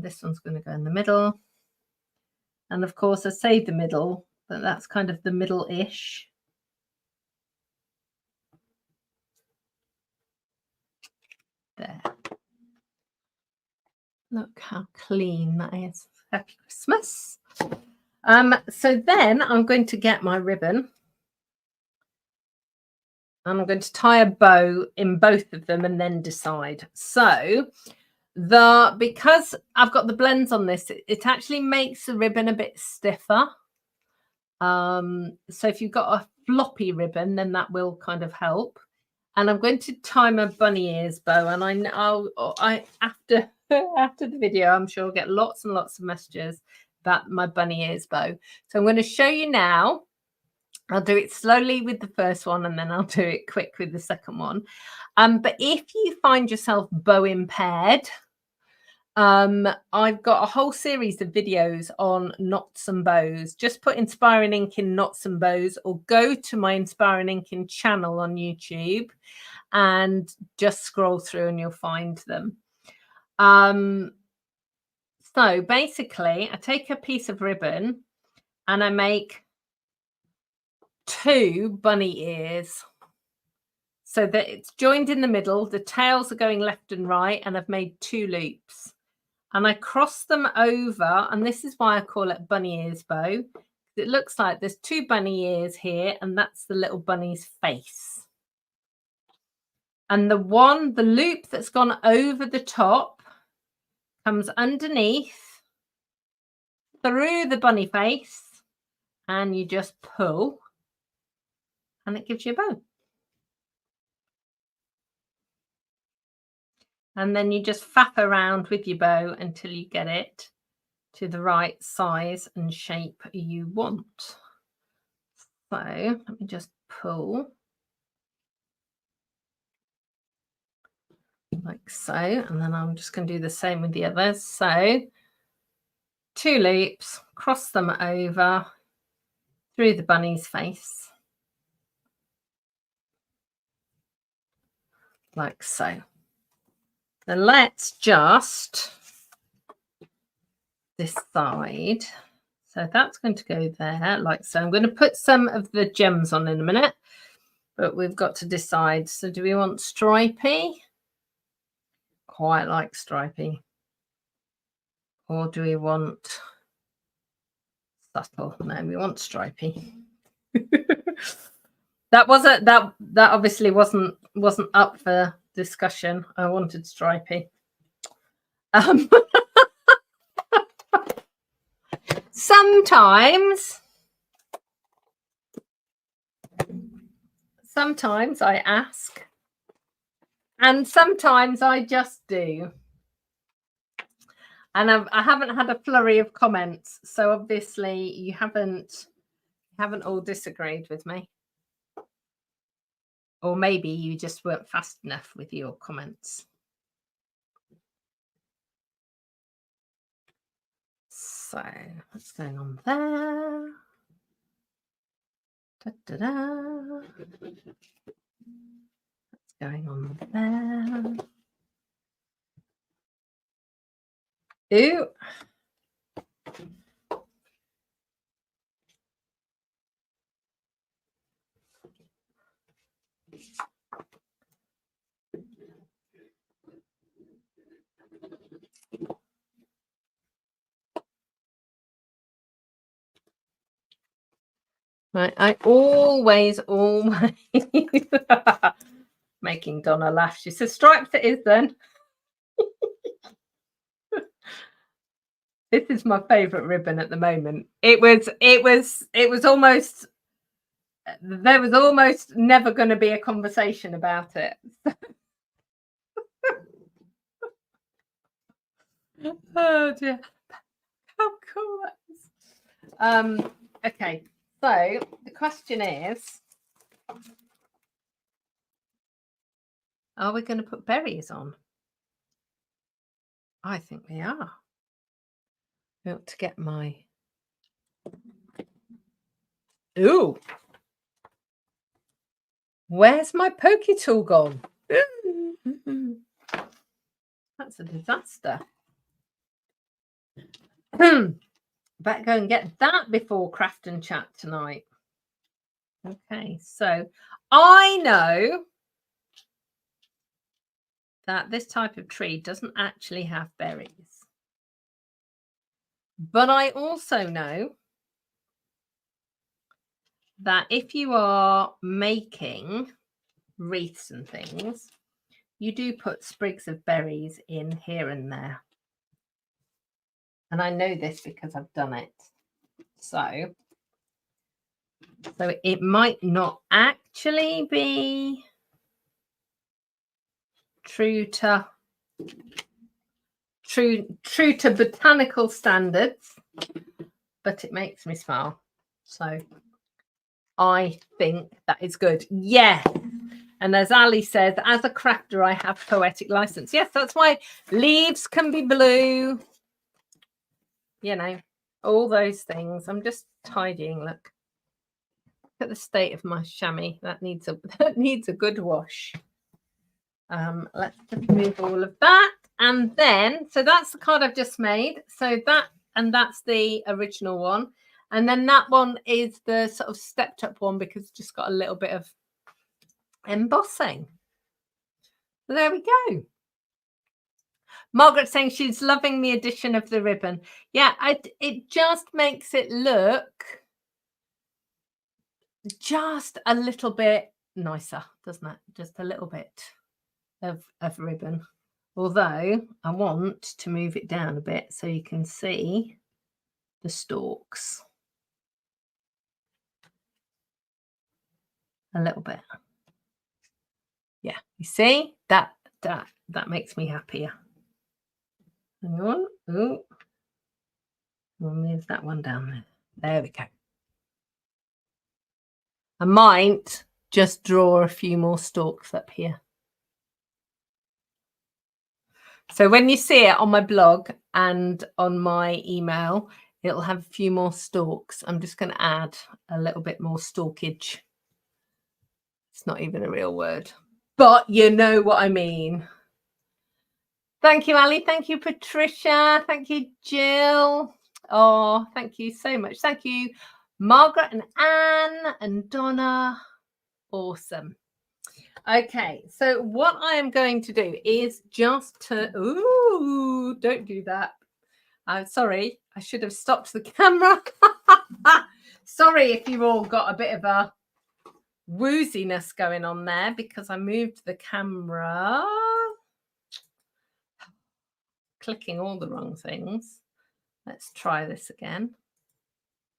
This one's going to go in the middle. And of course, I say the middle, but that's kind of the middle-ish. There. Look how clean that is. Happy Christmas. So then I'm going to get my ribbon and I'm going to tie a bow in both of them and then decide. So because I've got the blends on this, it actually makes the ribbon a bit stiffer. So if you've got a floppy ribbon, then that will kind of help. And I'm going to tie my bunny ears bow, and I after the video, I'm sure I'll get lots and lots of messages about my bunny ears bow. So I'm going to show you now. I'll do it slowly with the first one, and then I'll do it quick with the second one. But if you find yourself bow impaired, I've got a whole series of videos on knots and bows. Just put Inspiring Ink in knots and bows, or go to my Inspiring Inking channel on YouTube and just scroll through and you'll find them. So basically I take a piece of ribbon and I make 2 bunny ears so that it's joined in the middle. The tails are going left and right, and I've made 2 loops. And I cross them over, and this is why I call it bunny ears bow. It looks like there's 2 bunny ears here, and that's the little bunny's face. And the loop that's gone over the top comes underneath through the bunny face, and you just pull, and it gives you a bow. And then you just faff around with your bow until you get it to the right size and shape you want. So let me just pull like so, and then I'm just going to do the same with the others. So 2 loops, cross them over through the bunny's face like so. Then let's just decide. So that's going to go there like so. I'm going to put some of the gems on in a minute, but we've got to decide. So do we want stripy? Quite like stripy. Or do we want subtle? No, we want stripy. That obviously wasn't up for discussion. I wanted stripy. Sometimes I ask, and sometimes I just do. And I haven't had a flurry of comments, so obviously you haven't all disagreed with me. Or maybe you just weren't fast enough with your comments. So what's going on there? What's going on there? Ooh. Right, I always making Donna laugh. She says, stripes it is then. This is my favorite ribbon at the moment. It was almost, there was almost never going to be a conversation about it. Oh dear, how cool that is. Okay, so the question is, are we going to put berries on? I think we are. I want to get my... Ooh. Where's my pokey tool gone? That's a disaster. Better go and get that before craft and chat tonight. Okay, so I know that this type of tree doesn't actually have berries. But I also know that if you are making wreaths and things, you do put sprigs of berries in here and there. And I know this because I've done it. So it might not actually be true to botanical standards, but it makes me smile. So I think that is good. Yeah. And as Ali says, as a crafter, I have poetic license. Yes, that's why leaves can be blue. You know, all those things. I'm just tidying. Look at the state of my chamois. That needs a good wash. Let's just move all of that. And then, so that's the card I've just made. So that, and that's the original one. And then that one is the sort of stepped up one because it's just got a little bit of embossing. So there we go. Margaret saying she's loving the addition of the ribbon. Yeah, it just makes it look just a little bit nicer, doesn't it? Just a little bit of ribbon. Although I want to move it down a bit so you can see the stalks a little bit. Yeah, you see that makes me happier. Hang on. Ooh. We'll move that one down there. There we go. I might just draw a few more stalks up here. So when you see it on my blog and on my email, it'll have a few more stalks. I'm just going to add a little bit more stalkage. It's not even a real word, but you know what I mean. Thank you, Ali. Thank you, Patricia. Thank you, Jill. Oh, thank you so much. Thank you, Margaret and Anne and Donna. Awesome. Okay, so what I am going to do is just to, ooh, don't do that. Sorry, I should have stopped the camera. Sorry if you've all got a bit of a wooziness going on there because I moved the camera. Clicking all the wrong things. Let's try this again.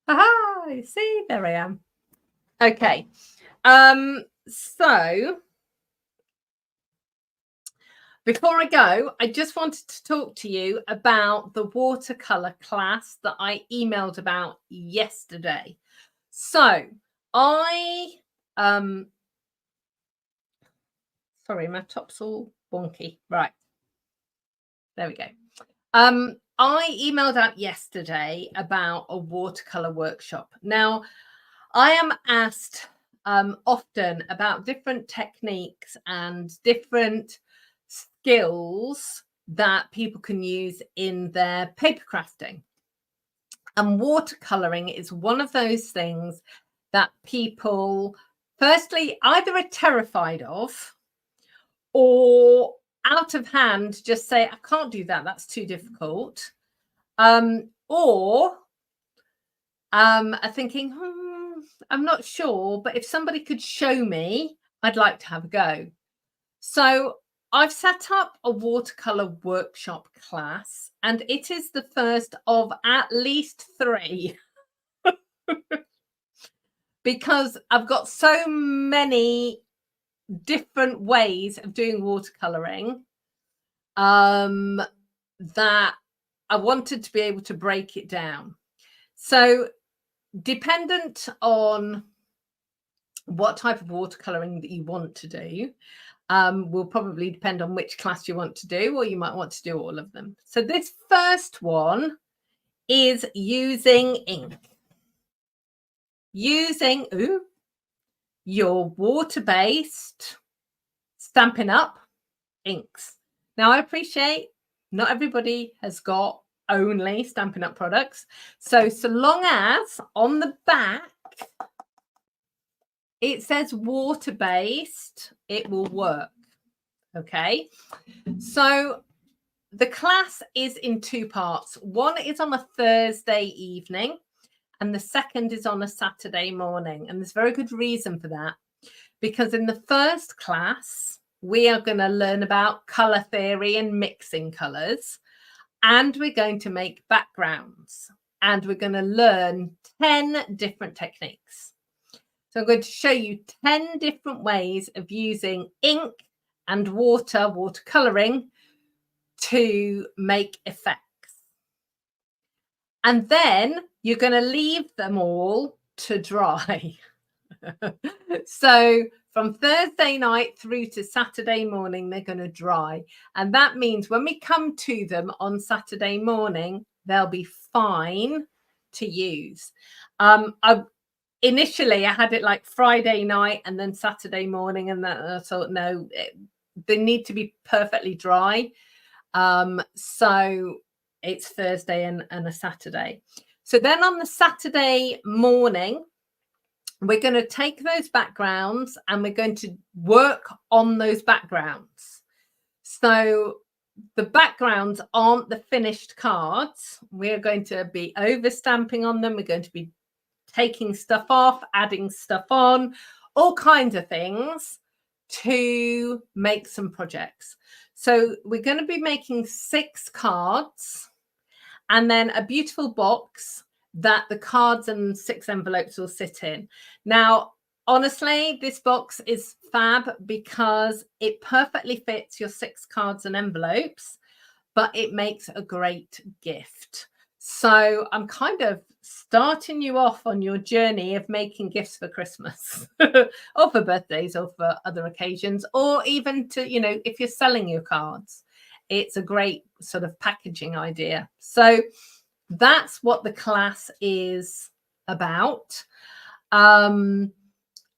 Aha, you see, there I am. Okay, so before I go, I just wanted to talk to you about the watercolor class that I emailed about yesterday. So I, sorry, my top's all wonky. Right. There we go. I emailed out yesterday about a watercolor workshop. Now, I am asked often about different techniques and different skills that people can use in their paper crafting. And watercoloring is one of those things that people, firstly, either are terrified of or out of hand just say, I can't do that, that's too difficult. Or are thinking, I'm not sure, but if somebody could show me, I'd like to have a go. So I've set up a watercolor workshop class, and it is the first of at least 3 because I've got so many different ways of doing watercoloring that I wanted to be able to break it down. So dependent on what type of watercoloring that you want to do will probably depend on which class you want to do, or you might want to do all of them. So this first one is using ink. Using your water-based Stampin' Up inks. Now, I appreciate not everybody has got only Stampin' Up products. So long as on the back it says water-based, it will work. Okay. So The class is in two parts. One is on a Thursday evening, and the second is on a Saturday morning. And there's very good reason for that, because in the first class, we are going to learn about color theory and mixing colors, and we're going to make backgrounds, and we're going to learn 10 different techniques. So I'm going to show you 10 different ways of using ink and watercoloring to make effects. And then you're going to leave them all to dry. So from Thursday night through to Saturday morning, they're going to dry. And that means when we come to them on Saturday morning, they'll be fine to use. Initially, I had it like Friday night and then Saturday morning, and then I thought, no, they need to be perfectly dry. So it's Thursday and a Saturday. So then on the Saturday morning, we're going to take those backgrounds and we're going to work on those backgrounds. So the backgrounds aren't the finished cards. We're going to be overstamping on them. We're going to be taking stuff off, adding stuff on, all kinds of things to make some projects. So we're going to be making 6 cards and then a beautiful box that the cards and 6 envelopes will sit in. Now, honestly, this box is fab because it perfectly fits your 6 cards and envelopes, but it makes a great gift. So I'm kind of starting you off on your journey of making gifts for Christmas or for birthdays or for other occasions, or even to, you know, if you're selling your cards, it's a great sort of packaging idea. So that's what the class is about.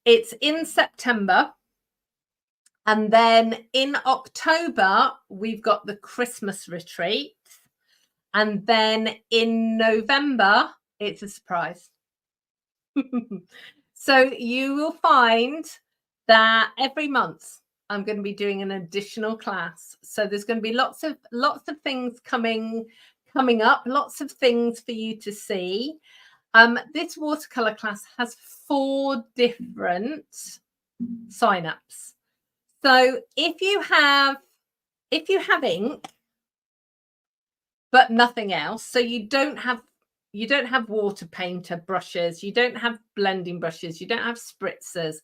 It's in September. And then in October, we've got the Christmas retreat. And then in November, it's a surprise. So you will find that every month I'm going to be doing an additional class. So there's going to be lots of things coming up, lots of things for you to see. This watercolor class has 4 different sign-ups. So if you have ink but nothing else, so you don't have water painter brushes, you don't have blending brushes, you don't have spritzers,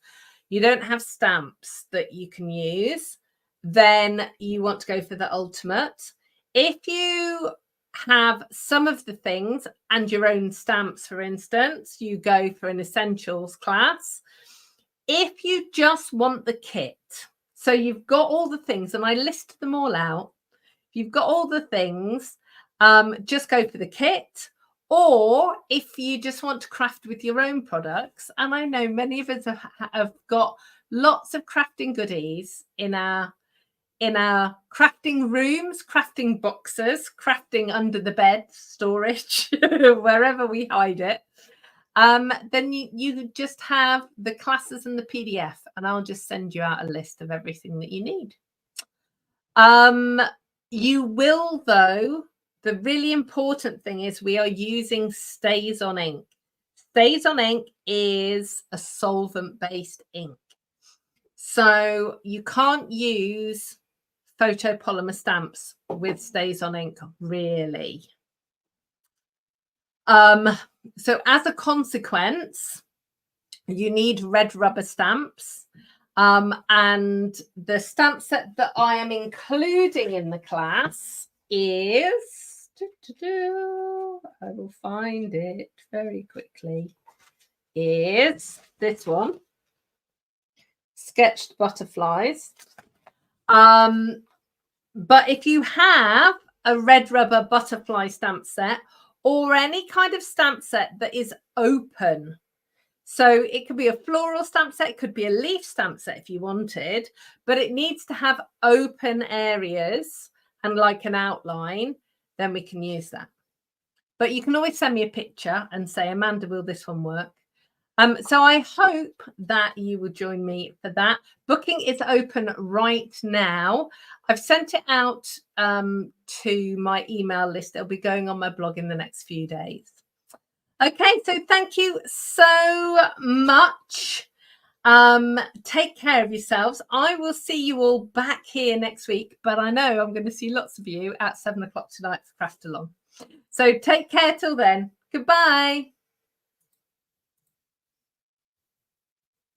you don't have stamps that you can use, then you want to go for the ultimate. If you have some of the things and your own stamps, for instance, you go for an essentials class. If you just want the kit, so you've got all the things, and I listed them all out, you've got all the things, just go for the kit. Or if you just want to craft with your own products, and I know many of us have got lots of crafting goodies in our crafting rooms, crafting boxes, crafting under the bed storage, wherever we hide it, then you just have the classes and the PDF, and I'll just send you out a list of everything that you need. You will, though, the really important thing is we are using Stays on ink. Stays on ink is a solvent-based ink. So you can't use photopolymer stamps with Stays on ink, really. So as a consequence, you need red rubber stamps. And the stamp set that I am including in the class is, I will find it very quickly, is this one, Sketched Butterflies. But if you have a red rubber butterfly stamp set or any kind of stamp set that is open, so it could be a floral stamp set, it could be a leaf stamp set if you wanted, but it needs to have open areas and like an outline, then we can use that. But you can always send me a picture and say, Amanda, will this one work? So I hope that you will join me for that. Booking is open right now. I've sent it out to my email list. It'll be going on my blog in the next few days. Okay, so thank you so much. Take care of yourselves. I will see you all back here next week, but I know I'm going to see lots of you at 7 o'clock tonight for Craft Along. So take care till then. Goodbye.